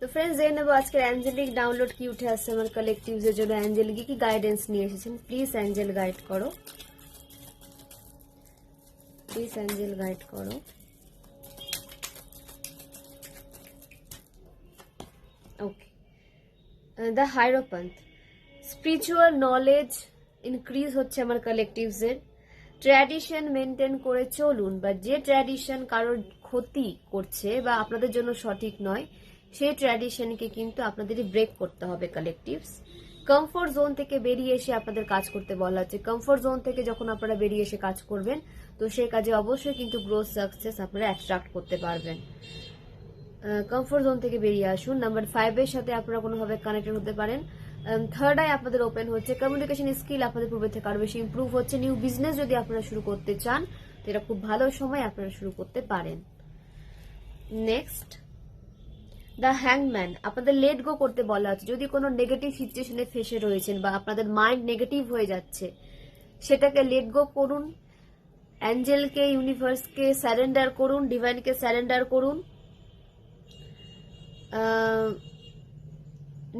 তো ফ্রেন্ডস জেনে নেবো আজকের অ্যাঞ্জেলিক ডাউনলোড কি উঠে আসছে আমার কালেকটিভস এর জন্য। অ্যাঞ্জেল কি গাইডেন্স নিয়ে এসেছেন, প্লিজ অ্যাঞ্জেল গাইড করো, প্লিজ অ্যাঞ্জেল গাইড করো। ওকে, দ্য হাইরোপ্যান্থ, স্পিরিচুয়াল নলেজ ইনক্রিজ হচ্ছে আমার কালেকটিভস এর। ট্র্যাডিশন মেনটেন করে চলুন, বা যে ট্র্যাডিশন কারোর ক্ষতি করছে বা আপনাদের জন্য সঠিক নয়, সেই ট্র্যাডিশনকে কিন্তু আপনাদেরই ব্রেক করতে হবে কালেকটিভস। কমফোর্ট জোন থেকে বেরিয়ে এসে আপনাদের কাজ করতে বলা হচ্ছে। কমফোর্ট জোন থেকে যখন আপনারা বেরিয়ে এসে কাজ করবেন, তো সেই কাজে অবশ্যই কিন্তু গ্রোথ সাকসেস আপনারা অ্যাট্রাক্ট করতে পারবেন। কমফোর্ট জোন থেকে বেরিয়ে আসুন। নাম্বার 5 এর সাথে আপনারা কোনোভাবে কানেক্টেড হতে পারেন। থার্ড আই আপনাদের ওপেন হচ্ছে। কমিউনিকেশন স্কিল আপনাদের পূর্বের থেকে আরো বেশি ইমপ্রুভ হচ্ছে। নিউ বিজনেস যদি আপনারা শুরু করতে চান, তো এটা খুব ভালো সময়, আপনারা শুরু করতে পারেন। নেক্সট, দ্য হ্যাংম্যান, আপনাদের লেট গো করতে বলা হচ্ছে। যদি কোনো নেগেটিভ সিচুয়েশনে ফেসে রয়েছেন বা আপনাদের মাইন্ড নেগেটিভ হয়ে যাচ্ছে, সেটাকে লেট গো করুন। অ্যাঞ্জেলকে, ইউনিভার্সকে স্যারেন্ডার করুন, ডিভাইনকে স্যারেন্ডার করুন।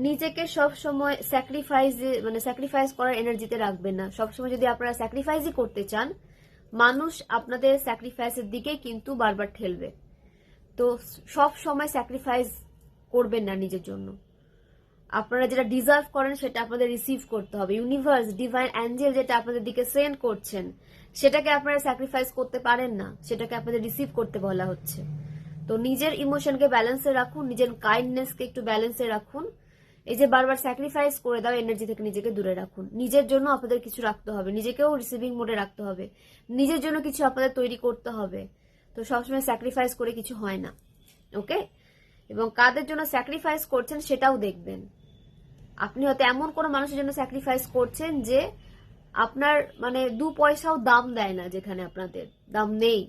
নিজেকে সব সময় স্যাক্রিফাইস করার এনার্জিতে রাখবেন না। সবসময় যদি আপনারা স্যাক্রিফাইসই করতে চান, মানুষ আপনাদের স্যাক্রিফাইসের দিকে কিন্তু বারবার ঠেলবে। তো সব সময় স্যাক্রিফাইস করবেন না নিজের জন্য। আপনারা যেটা ডিজার্ভ করেন সেটা আপনাদের রিসিভ করতে হবে। ইউনিভার্স, ডিভাইন, অ্যাঞ্জেল যেটা আপনাদের দিকে সেন্ড করছেন, সেটাকে আপনারা স্যাক্রিফাইস করতে পারেন না, সেটাকে আপনাদের রিসিভ করতে বলা হচ্ছে। তো নিজের ইমোশনকে ব্যালেন্সে রাখুন, নিজের কাইন্ডনেসকে একটু ব্যালেন্সে রাখুন। এই যে বারবার স্যাক্রিফাইস করে দাও এনার্জি থেকে নিজেকে দূরে রাখুন। নিজের জন্য আপনাদের কিছু রাখতে হবে, নিজেকেও রিসিভিং মোডে রাখতে হবে, নিজের জন্য কিছু আপনাদের তৈরি করতে হবে। তো সবসময় স্যাক্রিফাইস করে কিছু হয় না, ওকে? এবং কাদের জন্য স্যাক্রিফাইস করছেন সেটাও দেখবেন। আপনি হয়তো এমন কোনো মানুষের জন্য স্যাক্রিফাইস করছেন যে আপনার মানে 2 পয়সাও দাম দেয় না, যেখানে আপনাদের দাম নেই।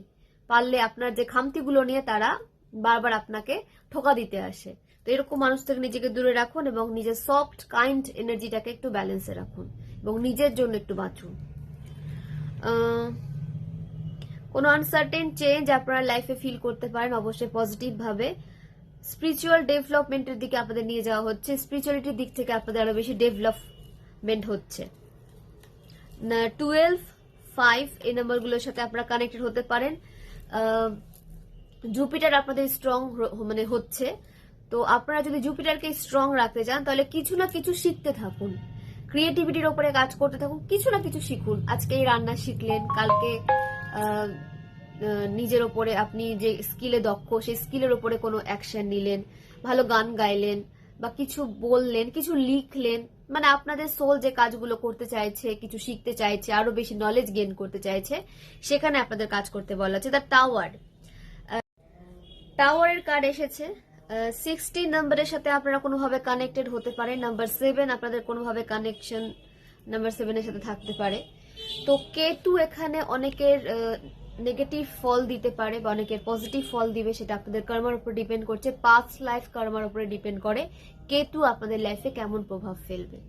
পারলে আপনার যে খামতিগুলো নিয়ে তারা বারবার আপনাকে ঠোকা দিতে আসে। তো এরকম মানুষ থেকে নিজেকে দূরে রাখুন এবং নিজের সফট কাইন্ড এনার্জিটাকে একটু ব্যালেন্সে রাখুন এবং নিজের জন্য একটু বাঁচুন। কোনো আনসার্টেন চেঞ্জ আপনারা লাইফে ফিল করতে পারেন, অবশ্যই পজিটিভ ভাবে। স্পিরিচুয়াল ডেভেলপমেন্টের দিকে আপনাদের নিয়ে যাওয়া হচ্ছে। স্পিরিচুয়ালিটির দিক থেকে আপনাদের আরো বেশি ডেভেলপমেন্ট হচ্ছে। 12, 5 এই নাম্বারগুলোর সাথে আপনারা কানেক্টেড হতে পারেন। জুপিটার আপনাদের স্ট্রং মানে হচ্ছে। তো আপনারা যদি জুপিটারকে স্ট্রং রাখতে চান, তাহলে কিছু না কিছু শিখতে থাকুন, ক্রিয়েটিভিটির উপরে কাজ করতে থাকুন, কিছু না কিছু শিখুন। আজকে এই রান্না শিখলেন, কালকে নিজের ওপরে আপনি যে স্কিলে দক্ষ, সেই স্কিলের ওপরে কোনো অ্যাকশন নিলেন, ভালো গান গাইলেন বা কিছু বললেন, কিছু লিখলেন। মানে আপনাদের সোল যে কাজগুলো করতে চাইছে, কিছু শিখতে চাইছে, আরো বেশি নলেজ গেইন করতে চাইছে, সেখানে আপনাদের কাজ করতে বলা হচ্ছে। দ্য টাওয়ার, টাওয়ারের কার্ড এসেছে। 60 নাম্বারের সাথে আপনারা কোনোভাবে কানেক্টেড হতে পারে। নাম্বার 7 আপনাদের কোনোভাবে কানেকশন নাম্বার 7 এর সাথে থাকতে পারে। তো কেতু এখানে অনেকের নেগেটিভ ফল দিতে পারে বা অনেকের পজিটিভ ফল দিবে, সেটা আপনাদের কর্মার উপর ডিপেন্ড করছে। পাস্ট লাইফ কর্মার উপরে ডিপেন্ড করে কেতু আপনাদের লাইফে কেমন প্রভাব ফেলবে।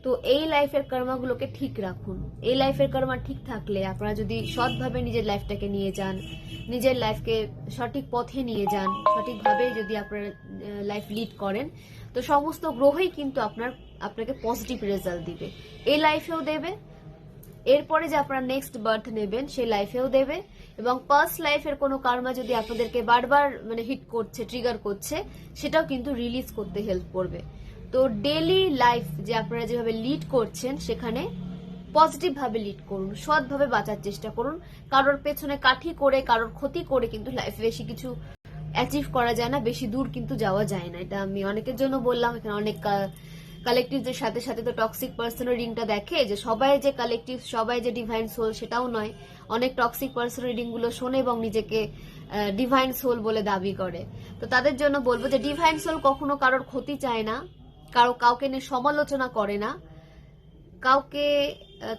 তো এই লাইফের কর্মাগুলোকে ঠিক রাখুন। এই লাইফের কর্মা ঠিক থাকলে আপনারা যদি সৎভাবে নিজের লাইফটাকে নিয়ে যান, নিজের লাইফকে সঠিক পথে নিয়ে যান, সঠিকভাবে যদি আপনারা লাইফ লিড করেন, তো সমস্ত গ্রহই কিন্তু আপনাকে পজিটিভ রেজাল্ট দিবে। এই লাইফেও দেবে, এরপরে যে আপনারা নেক্সট বার্থ নেবেন সেই লাইফেও দেবে। এবং পাস্ট লাইফের কোনো কর্মা যদি আপনাদেরকে বারবার মানে হিট করছে, ট্রিগার করছে, সেটাও কিন্তু রিলিজ করতে হেল্প করবে। তো ডেইলি লাইফ যে আপনারা যেভাবে লিড করছেন, সেখানে পজিটিভ ভাবে লিড করুন, সৎভাবে বাঁচার চেষ্টা করুন। কারোর পেছনে কাঠি করে, কারোর ক্ষতি করে কিন্তু লাইফে বেশি কিছু অ্যাচিভ করা যায় না, বেশি দূর কিন্তু যাওয়া যায় না। এটা আমি অনেকের জন্য বললাম। এখানে অনেক কালেকটিভদের সাথে সাথে তো টক্সিক পার্সনের রিংটা দেখে যে সবাই যে কালেকটিভ, সবাই যে ডিভাইন সোল, সেটাও নয়। অনেক টক্সিক পার্সনের রিডিং গুলো শোনে এবং নিজেকে ডিভাইন সোল বলে দাবি করে। তো তাদের জন্য বলবো যে ডিভাইন সোল কখনো কারোর ক্ষতি চায় না, কাউকে নিয়ে সমালোচনা করে না,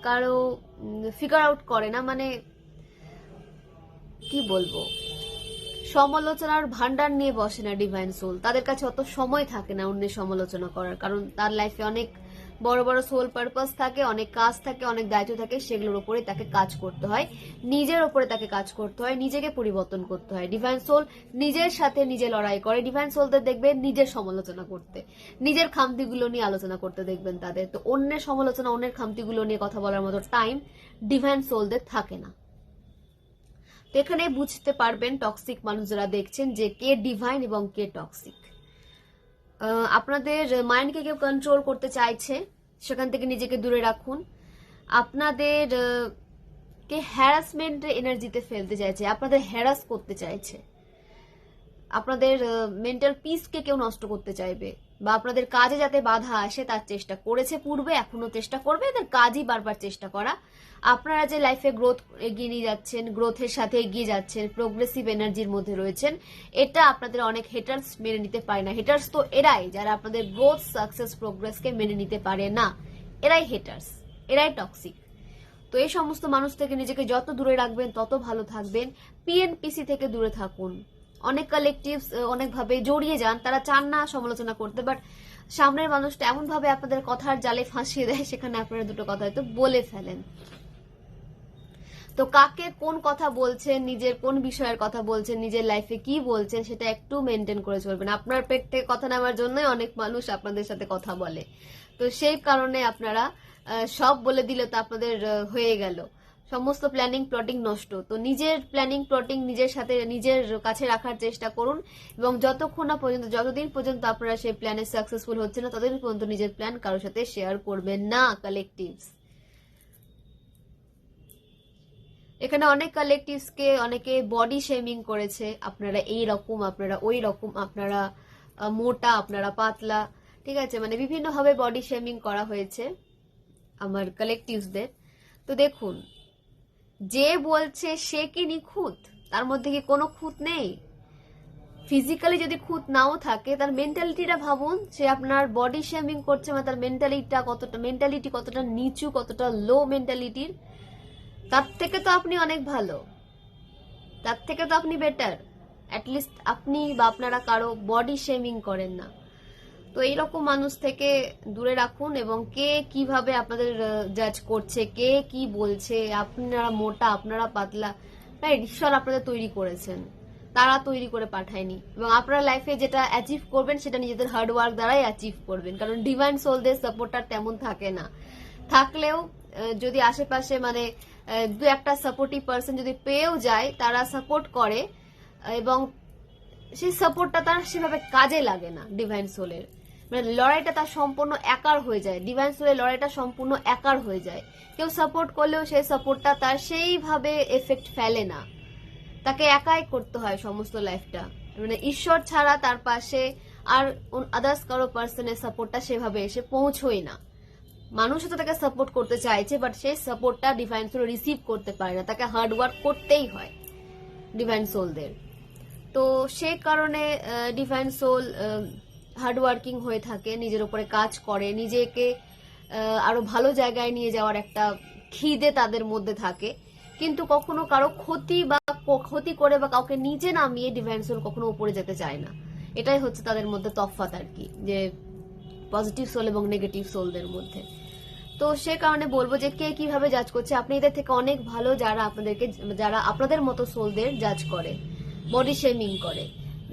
কারো ফিগার আউট করে না। মানে কি বলবো, সমালোচনার ভান্ডার নিয়ে বসে না ডিভাইন সোল। তাদের কাছে অত সময় থাকে না অন্যের সমালোচনা করার, কারণ তার লাইফে অনেক বড় বড় সোল পারপাস থাকে, অনেক কাজ থাকে, অনেক দায়িত্ব থাকে, সেগুলোর উপরে তাকে কাজ করতে হয়, নিজের উপরে তাকে কাজ করতে হয়, নিজেকে পরিবর্তন করতে হয়। ডিভাইন সোল নিজের সাথে নিজে লড়াই করে। ডিভাইন সোলদের দেখবেন নিজের সমালোচনা করতে, নিজের খামতিগুলো নিয়ে আলোচনা করতে দেখবেন তাদের। তো অন্যের সমালোচনা, অন্যের খামতিগুলো নিয়ে কথা বলার মতো টাইম ডিভাইন সোলদের থাকে না। তো এখানে বুঝতে পারবেন টক্সিক মানুষ যারা দেখছেন যে কে ডিভাইন এবং কে টক্সিক। আপনাদের মাইন্ডকে কেউ কন্ট্রোল করতে চাইছে, সেখান থেকে নিজেকে দূরে রাখুন। আপনাদের কে হ্যারাসমেন্ট এনার্জিতে ফেলতে চাইছে, আপনাদের হ্যারাস করতে চাইছে, আপনাদের মেন্টাল পিসকে কেউ নষ্ট করতে চাইবে, বা আপনাদের কাজে যাতে বাধা আসে তার চেষ্টা করেছে পূর্বে, এখনো চেষ্টা করবে। এদের কাজই বারবার চেষ্টা করা। আপনারা যে লাইফে গ্রোথ এগিয়ে নিয়ে যাচ্ছেন, গ্রোথের সাথে এগিয়ে যাচ্ছেন, প্রোগ্রেসিভ এনার্জির মধ্যে রয়েছেন, এটা আপনাদের অনেক হেটার্স মেনে নিতে পারে না। হেটার্স তো এরাই যারা আপনাদের গ্রোথ, সাকসেস, প্রোগ্রেসকে মেনে নিতে পারে না। এরাই হেটার্স, এরাই টক্সিক। তো এই সমস্ত মানুষ থেকে নিজেকে যত দূরে রাখবেন তত ভালো থাকবেন। পিএনপিসি থেকে দূরে থাকুন। অনেক কালেকটিভস অনেকভাবে জড়িয়ে যান, তারা চান না সমালোচনা করতে, বাট সামনের মানুষটা এমন ভাবে আপনাদের কথার জালে ফাঁসিয়ে দেয়, সেখানে আপনারা দুটো কথা হয়তো বলে ফেলেন। তো কাকে কোন কথা বলছেন, নিজের কোন বিষয়ের কথা বলছেন, নিজের লাইফে কি বলছেন, সেটা একটু মেনটেন করে চলবেন। আপনার পেট থেকে কথা নেওয়ার জন্যই অনেক মানুষ আপনাদের সাথে কথা বলে। তো সেই কারণে আপনারা সব বলে দিলে তো আপনাদের হয়ে গেল, সমস্ত প্ল্যানিং প্লটিং নষ্ট। তো নিজের প্ল্যানিং প্লটিং নিজের সাথে নিজের কাছে রাখার চেষ্টা করুন, এবং যতক্ষণ না পর্যন্ত, যতদিন পর্যন্ত আপনারা সেই প্ল্যানে সাকসেসফুল হচ্ছে না, ততদিন পর্যন্ত নিজের প্ল্যান কারোর সাথে শেয়ার করবেন না। কালেকটিভস, এখানে অনেক কালেকটিভসকে অনেকে বডি শেমিং করেছে, আপনারা এই রকম, আপনারা ওই রকম, আপনারা মোটা, আপনারা পাতলা, ঠিক আছে, মানে বিভিন্নভাবে বডি শেমিং করা হয়েছে আমার কালেকটিভসদের। তো দেখুন, যে বলছে সে কি নিখুঁত? তার মধ্যে কি কোনো খুঁত নেই? ফিজিক্যালি যদি খুঁত নাও থাকে, তার মেন্টালিটিটা ভাবুন। সে আপনার বডি শেমিং করছে, মানে তার মেন্টালিটি কতটা নিচু, কতটা লো মেন্টালিটির। তার থেকে তো আপনি অনেক ভালো, তার থেকে তো আপনি বেটার। অ্যাটলিস্ট আপনি বা আপনারা কারো বডি শেমিং করেন না। তো এইরকম মানুষ থেকে দূরে রাখুন। এবং কে কিভাবে আপনাদের জাজ করছে, কে কি বলছে, আপনারা মোটা, আপনারা পাতলা, রাইট, ঈশ্বর আপনাদের তৈরি করেছেন, তারা তৈরি করে পাঠায়নি। এবং আপনারা লাইফে যেটা অ্যাচিভ করবেন সেটা নিজেদের হার্ড ওয়ার্ক দ্বারাই অ্যাচিভ করবেন, কারণ ডিভাইন সোলদের সাপোর্টার তেমন থাকে না। থাকলেও যদি আশেপাশে মানে দু একটা সাপোর্টিভ পার্সন যদি পেয়েও যায়, তারা সাপোর্ট করে এবং সেই সাপোর্টটা তার সেভাবে কাজে লাগে না। ডিভাইন সোলের মানে লড়াইটা তার সম্পূর্ণ একার হয়ে যায়, ডিভাইন সোলের লড়াইটা সম্পূর্ণ একার হয়ে যায়। কেউ সাপোর্ট করলেও সেই সাপোর্টটা তার সেইভাবে এফেক্ট ফেলে না, তাকে একাই করতে হয় সমস্ত লাইফটা। মানে ঈশ্বর ছাড়া তার পাশে আর আদার্স কারো পার্সনের সাপোর্টটা সেভাবে এসে পৌঁছই না। মানুষ তো তাকে সাপোর্ট করতে চাইছে, বাট সেই সাপোর্টটা ডিভাইন সোল রিসিভ করতে পারে না, তাকে হার্ড ওয়ার্ক করতেই হয় ডিভাইন সোলদের। তো সেই কারণে ডিভাইন সোল হার্ড ওয়ার্কিং হয়ে থাকে, নিজের উপরে কাজ করে, নিজেকে আরো ভালো জায়গায় নিয়ে যাওয়ার একটা খিদে তাদের মধ্যে থাকে। কিন্তু কখনো কারো ক্ষতি করে বা কাউকে নিচে নামিয়ে ডিভাইন সোল কখনো উপরে যেতে চায় না। এটাই হচ্ছে তাদের মধ্যে তফাৎ আর কি, যে পজিটিভ সোল এবং নেগেটিভ সোলদের মধ্যে। তো সে কারণে বলবো যে কে কিভাবে জাজ করছে, আপনি এদের থেকে অনেক ভালো যারা আপনাদের মতো সোলদের জাজ করে, বডি শেমিং করে।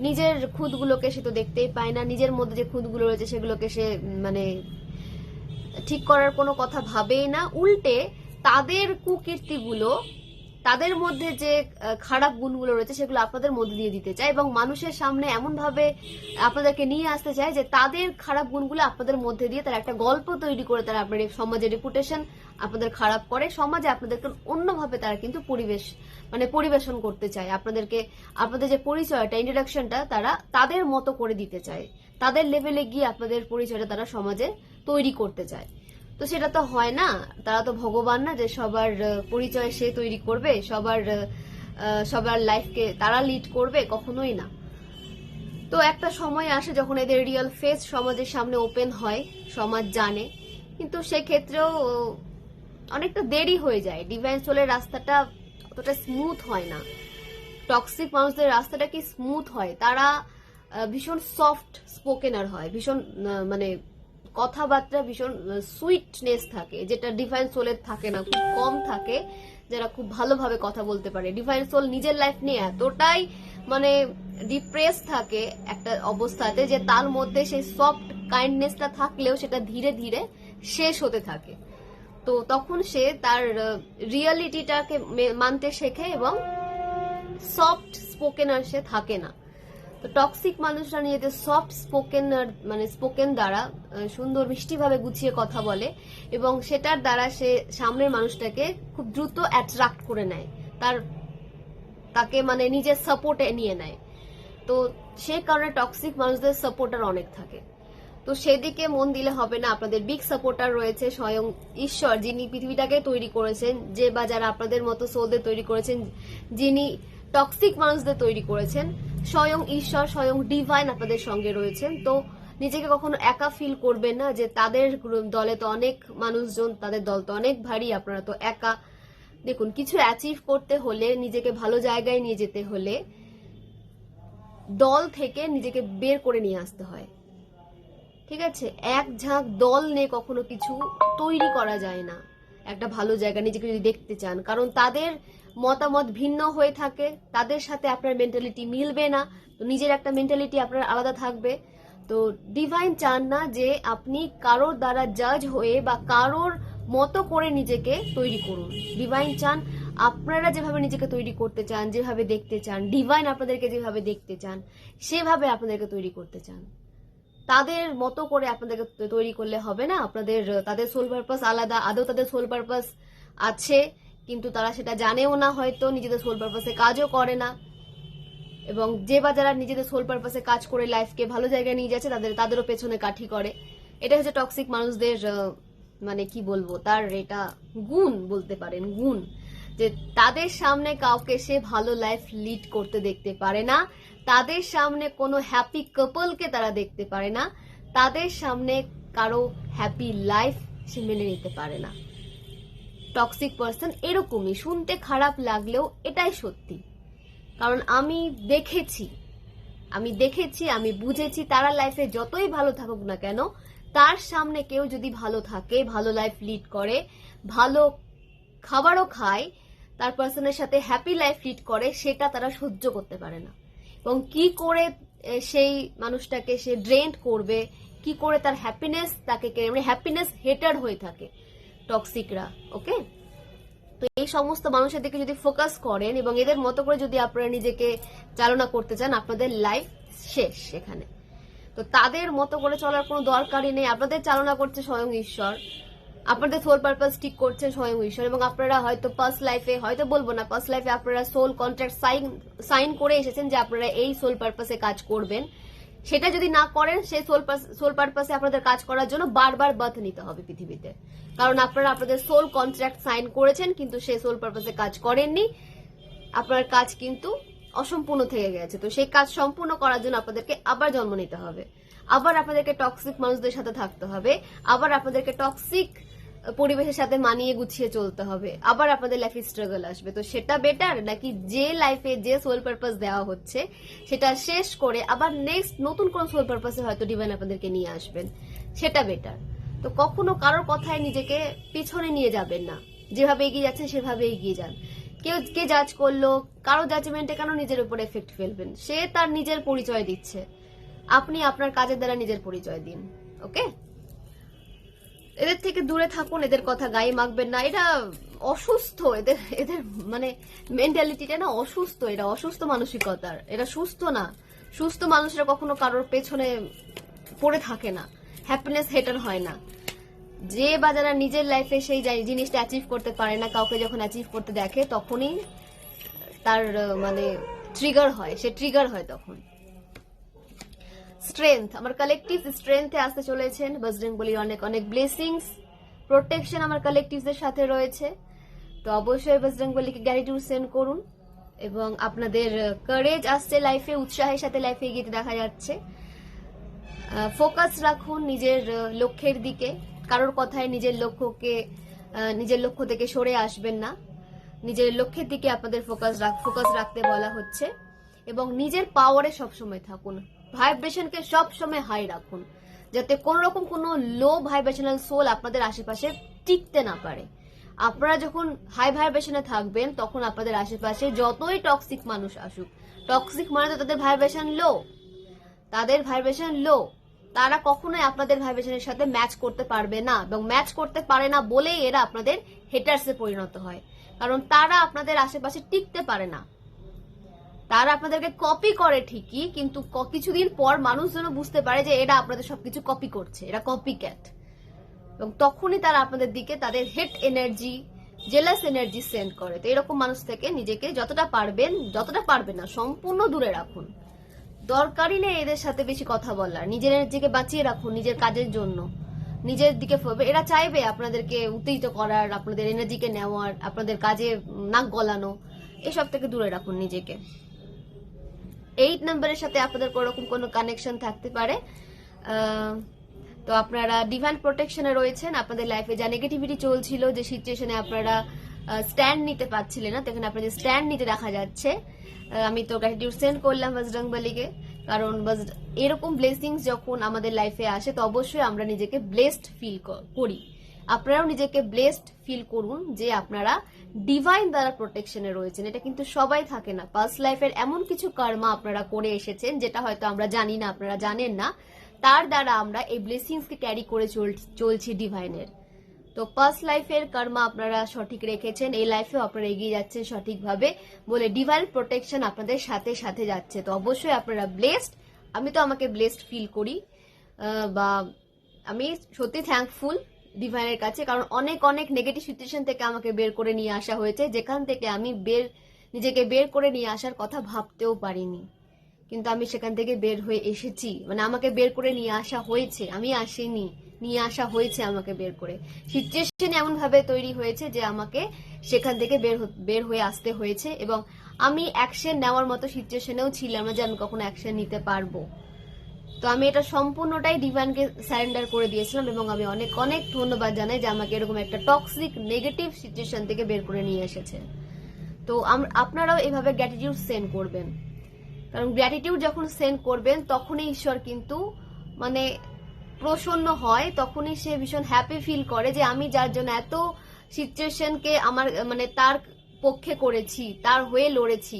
নিজের খুঁতগুলোকে সে তো দেখতেই পায় না, নিজের মধ্যে যে খুঁতগুলো রয়েছে সেগুলোকে সে মানে ঠিক করার কোনো কথা ভাবেই না। উল্টে তাদের কুকীর্তিগুলো, তাদের মধ্যে যে খারাপ গুণগুলো রয়েছে সেগুলো আপনাদের মধ্যে দিয়ে দিতে চায়, এবং মানুষের সামনে এমন ভাবে আপনাদেরকে নিয়ে আসতে চায় যে তাদের খারাপ গুণগুলো আপনাদের মধ্যে দিয়ে তারা একটা গল্প তৈরি করে, তারা আপনার সমাজের রেপুটেশন আপনাদের খারাপ করে, সমাজে আপনাদেরকে অন্যভাবে তারা কিন্তু পরিবেশন করতে চায়। আপনাদের যে পরিচয়টা, ইন্ট্রোডাকশনটা তারা তাদের মতো করে দিতে চায়, তাদের লেভেলে গিয়ে আপনাদের পরিচয়টা তারা সমাজে তৈরি করতে চায়। তো সেটা তো হয় না, তারা তো ভগবান না যে সবার পরিচয় সে তৈরি করবে, সবার লাইফকে তারা লিড করবে, কখনোই না। তো একটা সময় আসে যখন এদের রিয়েল ফেস সমাজের সামনে ওপেন হয়, সমাজ জানে, কিন্তু সেক্ষেত্রেও অনেকটা দেরি হয়ে যায়। ডিভাইন সোলের রাস্তাটা অতটা স্মুথ হয় না। টক্সিক মানুষদের রাস্তাটা কি স্মুথ হয়, তারা ভীষণ সফট স্পোকেনার হয়, ভীষণ মানে কথাবার্তা ভীষণ সুইটনেস থাকে, যেটা ডিভাইন সোলের থাকে না, খুব কম থাকে যারা খুব ভালোভাবে কথা বলতে পারে। ডিভাইন সোল নিজের লাইফ নিয়ে এতটাই মানে ডিপ্রেস থাকে একটা অবস্থাতে যে তার মধ্যে সেই সফট কাইন্ডনেসটা থাকলেও সেটা ধীরে ধীরে শেষ হতে থাকে। তো তখন সে তার রিয়েলিটিটাকে মানতে শেখে এবং সফট স্পোকেন আর সে থাকে না। তো টক্সিক মানুষরা নিজেদের সফট স্পোকেন মানে স্পোকেন দ্বারা সুন্দর মিষ্টিভাবে গুছিয়ে কথা বলে এবং সেটার দ্বারা সে সামনের মানুষটাকে খুব দ্রুত অ্যাট্রাক্ট করে নেয়, তাকে মানে নিজের সাপোর্টে নিয়ে নেয়। তো সেই কারণে টক্সিক মানুষদের সাপোর্টার অনেক থাকে। তো সেদিকে মন দিলে হবে না। আপনাদের বিগ সাপোর্টার রয়েছে স্বয়ং ঈশ্বর, যিনি পৃথিবীটাকে তৈরি করেছেন, যে বা যারা আপনাদের মতো সোলদের তৈরি করেছেন, যিনি টক্সিক মানুষদের তৈরি করেছেন, স্বয়ং ঈশ্বর, স্বয়ং ডিভাইন আপনাদের সঙ্গে রয়েছেন। তো নিজেকে কখনো একা ফিল করবেন না যে তাদের দলে তো অনেক মানুষজন, তাদের দল তো অনেক ভারী, আপনারা তো একা। দেখুন, কিছু অ্যাচিভ করতে হলে, নিজেকে ভালো জায়গায় নিয়ে যেতে হলে দল থেকে নিজেকে বের করে নিয়ে আসতে হয়, ঠিক আছে? এক ঝাঁক দল নিয়ে কখনো কিছু তৈরি করা যায় না। একটা ভালো জায়গা নিজেকে যদি দেখতে চান, কারণ তাদের মতামত ভিন্ন হয়ে থাকে, তাদের সাথে আপনার মেন্টালিটি মিলবে না। তো নিজের একটা মেন্টালিটি আপনার আলাদা থাকবে। তো ডিভাইন চান না যে আপনি কারোর দ্বারা জাজ হয়ে বা কারোর মতো করে নিজেকে তৈরি করুন। ডিভাইন চান আপনারা যেভাবে নিজেকে তৈরি করতে চান, যেভাবে দেখতে চান, ডিভাইন আপনাদেরকে যেভাবে দেখতে চান সেভাবে আপনাদেরকে তৈরি করতে চান। তাদের মতো করে আপনাদেরকে তৈরি করলে হবে না। তাদের সোল পারপাস আলাদা, আদৌ তাদের সোল পারপাস আছে কিন্তু তারা সেটা জানেও না, হয়তো নিজেদের সোল পারপাসে কাজও করে না। এবং যে বা যারা নিজেদের সোল পারপাসে কাজ করে লাইফকে ভালো জায়গায় নিয়ে যাচ্ছে, তাদেরও পেছনে কাঠি করে। এটা হচ্ছে টক্সিক মানুষদের মানে কি বলবো, তার এটা গুণ বলতে পারেন, গুণ, যে তাদের সামনে কাউকে সে ভালো লাইফ লিড করতে দেখতে পারে না, তাদের সামনে কোনো হ্যাপি কাপলকে তারা দেখতে পারে না, তাদের সামনে কারো হ্যাপি লাইফ সে মেনে নিতে পারে না। টক্সিক পার্সন এরকমই, শুনতে খারাপ লাগলেও এটাই সত্যি। কারণ আমি দেখেছি, আমি বুঝেছি, তারা লাইফে যতই ভালো থাকুক না কেন, তার সামনে কেউ যদি ভালো থাকে, ভালো লাইফ লিড করে, ভালো খাবারও খায়, তার পার্সনের সাথে হ্যাপি লাইফ লিড করে, সেটা তারা সহ্য করতে পারে না। এবং কি করে সেই মানুষটাকে সে ড্রেন্ট করবে, কি করে তার হ্যাপিনেস তাকে মানে হ্যাপিনেস হেটার হয়ে থাকে টক্সিকরা। ওকে, তো এই সমস্ত মানুষের দিকে যদি ফোকাস করেন এবং এদের মতো করে যদি আপনারা নিজেকে চালনা করতে চান, আপনাদের লাইফ শেষ সেখানে। তো তাদের মতো করে চলার কোনো দরকারই নেই। আপনাদের চালনা করছে স্বয়ং ঈশ্বর, আপনাদের সোল পারপাস ঠিক করছেন স্বয়ং ঈশ্বর। এবং আপনারা হয়তো পাস্ট লাইফে, হয়তো বলবো না, পাস্ট লাইফে আপনারা সোল কন্ট্রাক্ট সাইন করে এসেছেন যে আপনারা এই সোল পারপাসে কাজ করবেন। সেটা যদি না করেন, সেই সোল পারপাসে আপনাদের কাজ করার জন্য বারবার বার্থ নিতে হবে পৃথিবীতে। কারণ আপনারা আপনাদের সোল কন্ট্রাক্ট সাইন করেছেন কিন্তু সেই সোল পারপাসে কাজ করেননি, আপনার কাজ কিন্তু অসম্পূর্ণ থেকে গেছে। তো সেই কাজ সম্পূর্ণ করার জন্য আপনাদেরকে আবার জন্ম নিতে হবে, আবার আপনাদেরকে টক্সিক মানুষদের সাথে থাকতে হবে, আবার আপনাদেরকে টক্সিক পরিবেশের সাথে মানিয়ে গুছিয়ে চলতে হবে, আবার আপনাদের লাইফে স্ট্রাগল আসবে। তো সেটা বেটার নাকি যে লাইফে যে সোল পারপাস দেওয়া হচ্ছে সেটা শেষ করে আবার নেক্সট নতুন কোন সোল পারপাসে হয়তো ডিভাইন আপনাদেরকে নিয়ে আসবেন, সেটা বেটার। তো কখনো কারোর কথায় নিজেকে পিছনে নিয়ে যাবেন না, যেভাবে এগিয়ে যাচ্ছেন সেভাবে এগিয়ে যান। কে জাজ করলো, কারো জাজমেন্টে কেন নিজের উপর এফেক্ট ফেলবেন? সে তার নিজের পরিচয় দিচ্ছে, আপনি আপনার কাজের দ্বারা নিজের পরিচয় দিন। ওকে, এদের থেকে দূরে থাকুন, এদের কথা গায়ে মাখবেন না। এটা অসুস্থ, এদের মানে মেন্টালিটিটা না অসুস্থ, এটা অসুস্থ মানসিকতার, এটা সুস্থ না। সুস্থ মানুষরা কখনো কারোর পেছনে পড়ে থাকে না, হ্যাপিনেস হেটার হয় না। যে বা যারা নিজের লাইফে সেই জিনিসটা অ্যাচিভ করতে পারে না, কাউকে যখন অ্যাচিভ করতে দেখে তখনই তার মানে ট্রিগার হয়, সে ট্রিগার হয় তখন। স্ট্রেংথ, আমার কালেকটিভ স্ট্রেংথে আসতে চলেছেন বজরংবলীর অনেক অনেক ব্লেসিংস, প্রোটেকশন আমার কালেকটিভদের সাথে রয়েছে। তো অবশ্যই বজরংবলীকে গ্র্যাটিটিউড সেন্ড করুন এবং আপনাদের কারেজ আসছে লাইফে, উৎসাহের সাথে লাইফে এগিয়ে দেখা যাচ্ছে। ফোকাস রাখুন নিজের লক্ষ্যের দিকে, কারোর কথায় নিজের লক্ষ্য থেকে সরে আসবেন না। নিজের লক্ষ্যের দিকে আপনাদের ফোকাস রাখতে বলা হচ্ছে এবং নিজের পাওয়ারে সবসময় থাকুন, ভাইব্রেশনকে সবসময় হাই রাখুন। যাতে কোনো রকম কোনো লো ভাইব্রেশনাল সোল আপনাদের আশেপাশে টিকতে না পারে। আপনারা যখন হাই ভাইব্রেশনে থাকবেন তখন আপনাদের আশেপাশে যতই টক্সিক মানুষ আসুক, টক্সিক মানে তো তাদের ভাইব্রেশন লো, তারা কখনোই আপনাদের ভাইব্রেশনের সাথে ম্যাচ করতে পারবে না, এবং ম্যাচ করতে পারে না বলেই এরা আপনাদের হেটার্সে পরিণত হয়। কারণ তারা আপনাদের আশেপাশে টিকতে পারে না, তারা আপনাদেরকে কপি করে ঠিকই, কিন্তু কিছুদিন পর মানুষ যেন বুঝতে পারে যে এরা আপনাদের সবকিছু কপি করছে, এরা কপি ক্যাট, এবং তখনই তারা আপনাদের দিকে তাদের হেট এনার্জি, জেলাস এনার্জি সেন্ড করে। তো এরকম মানুষ থেকে নিজেকে যতটা পারবেন না সম্পূর্ণ দূরে রাখুন। দরকারই নেই এদের সাথে বেশি কথা বলার, নিজের এনার্জিকে বাঁচিয়ে রাখুন নিজের কাজের জন্য, নিজের দিকে এরা চাইবে আপনাদেরকে উত্তেজিত করার, আপনাদের এনার্জিকে নেওয়ার, আপনাদের কাজে নাক গলানো, এসব থেকে দূরে রাখুন নিজেকে। 8 নম্বরের সাথে আপনাদের কোনোরকম কোনো কানেকশন থাকতে পারে। তো আপনারা ডিভাইন প্রোটেকশনে রয়েছেন। আপনাদের লাইফে যা নেগেটিভিটি চলছিল, যে সিচুয়েশনে আপনারা স্ট্যান্ড নিতে পারছিলেন না, তখন আপনাদের স্ট্যান্ড নিতে দেখা যাচ্ছে। আমি তো গ্র্যাটিটিউড সেন্ড করলাম বজরং বলিকে, কারণ এরকম ব্লেসিংস যখন আমাদের লাইফে আসে তো অবশ্যই আমরা নিজেকে ব্লেসড ফিল করি। আপনারাও নিজেকে ব্লেসড ফিল করুন যে আপনারা ডিভাইন দ্বারা প্রোটেকশনে রয়েছেন। এটা কিন্তু সবাই থাকে না। পাস্ট লাইফের এমন কিছু কর্ম আপনারা করে এসেছেন যেটা হয়তো আমরা জানি না, আপনারা জানেন না, তার দ্বারা আমরা এই ব্লেসিংসকে ক্যারি করে চলছি ডিভাইনের। তো পাস্ট লাইফের কর্ম আপনারা সঠিক রেখেছেন, এই লাইফেও আপনারা এগিয়ে যাচ্ছেন সঠিকভাবে বলে ডিভাইন প্রোটেকশন আপনাদের সাথে সাথে যাচ্ছে। তো অবশ্যই আপনারা ব্লেসড। আমি তো আমাকে ব্লেসড ফিল করি, বা আমি সত্যি থ্যাঙ্কফুল ডিভাইনের কাছে, কারণ অনেক অনেক নেগেটিভ সিচুয়েশন থেকে আমাকে বের করে নিয়ে আসা হয়েছে, যেখান থেকে আমি নিজেকে বের করে নিয়ে আসার কথা ভাবতেও পারিনি, কিন্তু আমি সেখান থেকে বের হয়ে এসেছি। মানে আমাকে বের করে নিয়ে আসা হয়েছে, আমি আসিনি, নিয়ে আসা হয়েছে আমাকে বের করে। সিচুয়েশন এমন ভাবে তৈরি হয়েছে যে আমাকে সেখান থেকে বের হয়ে আসতে হয়েছে, এবং আমি অ্যাকশন নেওয়ার মতো সিচুয়েশনেও ছিলাম না যে আমি কখনো অ্যাকশন নিতে পারবো। তো আমি এটা সম্পূর্ণটাই ডিভাইনকে সারেন্ডার করে দিয়েছিলাম, এবং আমি অনেক অনেক ধন্যবাদ জানাই যে আমাকে এরকম একটা টক্সিক নেগেটিভ সিচুয়েশন থেকে বের করে নিয়ে এসেছে। তো আপনারাও এভাবে গ্র্যাটিটিউড সেন্ড করবেন, কারণ গ্র্যাটিটিউড যখন সেন্ড করবেন তখনই ঈশ্বর কিন্তু মানে প্রসন্ন হয়, তখনই সে ভীষণ হ্যাপি ফিল করে যে আমি যার জন্য এত সিচুয়েশনকে আমার মানে তার পক্ষে করেছি, তার হয়ে লড়েছি,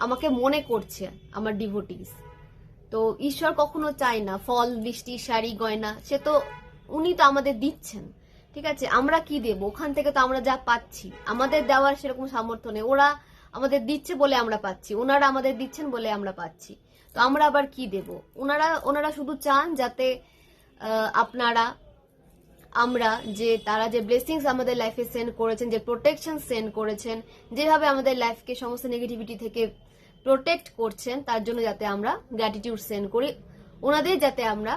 আমাকে মনে করছে আমার ডিভোটিস। তো ঈশ্বর কখনো চায় না ফল, বৃষ্টি, শাড়ি, গয়না, সে তো উনি তো আমাদের দিচ্ছেন, ঠিক আছে। আমরা কি দেব? ওখান থেকে তো আমরা যা পাচ্ছি, আমাদের দেওয়ার সেরকম সামর্থ্য নেই। ওরা আমাদের দিচ্ছে বলে আমরা পাচ্ছি, ওনারা আমাদের দিচ্ছেন বলে আমরা পাচ্ছি, তো আমরা আবার কি দেব? ওনারা শুধু চান যাতে আমরা যে তারা যে ব্লেসিংস আমাদের লাইফে সেন্ড করেছেন, যে প্রোটেকশন সেন্ড করেছেন, যেভাবে আমাদের লাইফকে সমস্ত নেগেটিভিটি থেকে প্রোটেক্ট করছেন, তার জন্য যাতে আমরা গ্র্যাটিটিউড সেন্ড করি, ওনাদের যাতে আমরা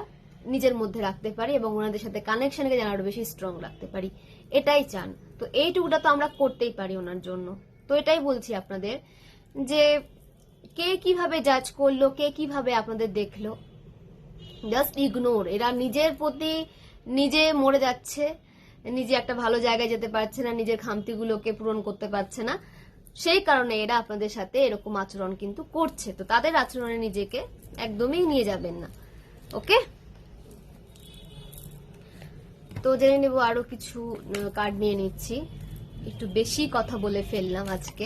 নিজের মধ্যে রাখতে পারি এবং ওনাদের সাথে কানেকশনকে যেন আরো বেশি স্ট্রং রাখতে পারি, এটাই চান। তো এইটুকুটা তো আমরা করতেই পারি ওনার জন্য। তো এটাই বলছি আপনাদের যে কে কিভাবে জাজ করলো, কে কিভাবে আপনাদের দেখলো, জাস্ট ইগনোর। এরা নিজের প্রতি নিজে মরে যাচ্ছে, নিজে একটা ভালো জায়গায় যেতে পারছে না, নিজের খামতিগুলোকে পূরণ করতে পারছে না, সেই কারণে এরা আপনাদের সাথে এরকম আচরণ কিন্তু করছে। তো তাদের আচরণে নিজেকে একদমই নিয়ে যাবেন না, ওকে। তো জেনে নেব আরো কিছু কার্ড নিয়ে নিচ্ছি, একটু বেশি কথা বলে ফেললাম আজকে,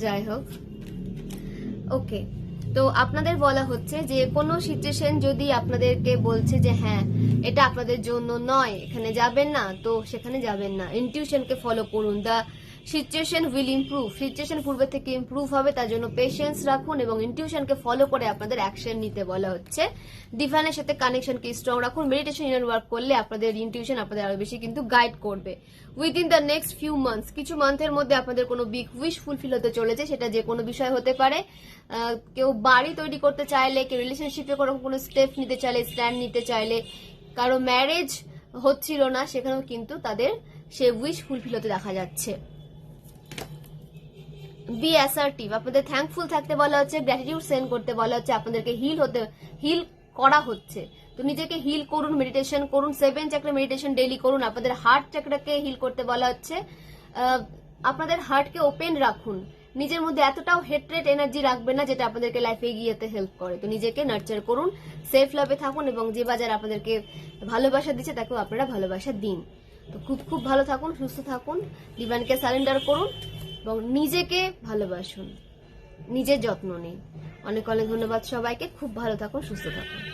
যাই হোক, ওকে। তো আপনাদের বলা হচ্ছে যে কোনো সিচুয়েশন যদি আপনাদেরকে বলছে যে হ্যাঁ এটা আপনাদের জন্য নয়, এখানে যাবেন না, তো সেখানে যাবেন না। ইনটিউশনকে ফলো করুন। The situation will improve. Situation পূর্বে থেকে ইমপ্রুভ হবে, তার জন্য পেশেন্স রাখুন এবং ইনটিউশনকে ফলো করে আপনাদের অ্যাকশন নিতে বলা হচ্ছে। ডিভাইনের সাথে কানেকশনকে স্ট্রং রাখুন। মেডিটেশন ইনার ওয়ার্ক করলে আপনাদের ইনটিউশন আপনাদের আরো বেশি কিন্তু গাইড করবে। Within the next few months, কিছু মান্থের মধ্যে আপনাদের কোনো বিগ উইশ ফুলফিল হতে চলেছে, সেটা যে কোনো বিষয় হতে পারে। কেউ বাড়ি তৈরি করতে চাইলে, কেউ রিলেশনশিপে কোনো স্টেপ নিতে চাইলে, স্ট্যান্ড নিতে চাইলে, কারো ম্যারেজ হচ্ছিল না, সেখানেও কিন্তু তাদের সে উইশ ফুলফিল হতে দেখা যাচ্ছে। B assertive. আপনাদের থ্যাঙ্কফুল থাকতে বলা হচ্ছে, গ্র্যাটিটিউড সেন্ড করতে বলা হচ্ছে, আপনাদেরকে হিল করা হচ্ছে। তো নিজেকে হিল করুন, মেডিটেশন করুন, 7 চক্র মেডিটেশন ডেইলি করুন। আপনাদের হার্ট চক্রকে হিল করতে বলা হচ্ছে, আপনাদের হার্টকে ওপেন রাখুন, নিজের মধ্যে এতটাও হেট্রেট এনার্জি রাখবেন না যেটা আপনাদেরকে লাইফে এগিয়ে যেতে হেল্প করে। তো নিজেকে নার্চার করুন, সেফ লাভে থাকুন, এবং যে বাজার আপনাদেরকে ভালোবাসা দিচ্ছে তাকেও আপনারা ভালোবাসা দিন। তো খুব খুব ভালো থাকুন, সুস্থ থাকুন, ডিভাইনকে সারেন্ডার করুন এবং নিজেকে ভালোবাসুন, নিজের যত্ন নিন। অনেক অনেক ধন্যবাদ সবাইকে। খুব ভালো থাকুন, সুস্থ থাকুন।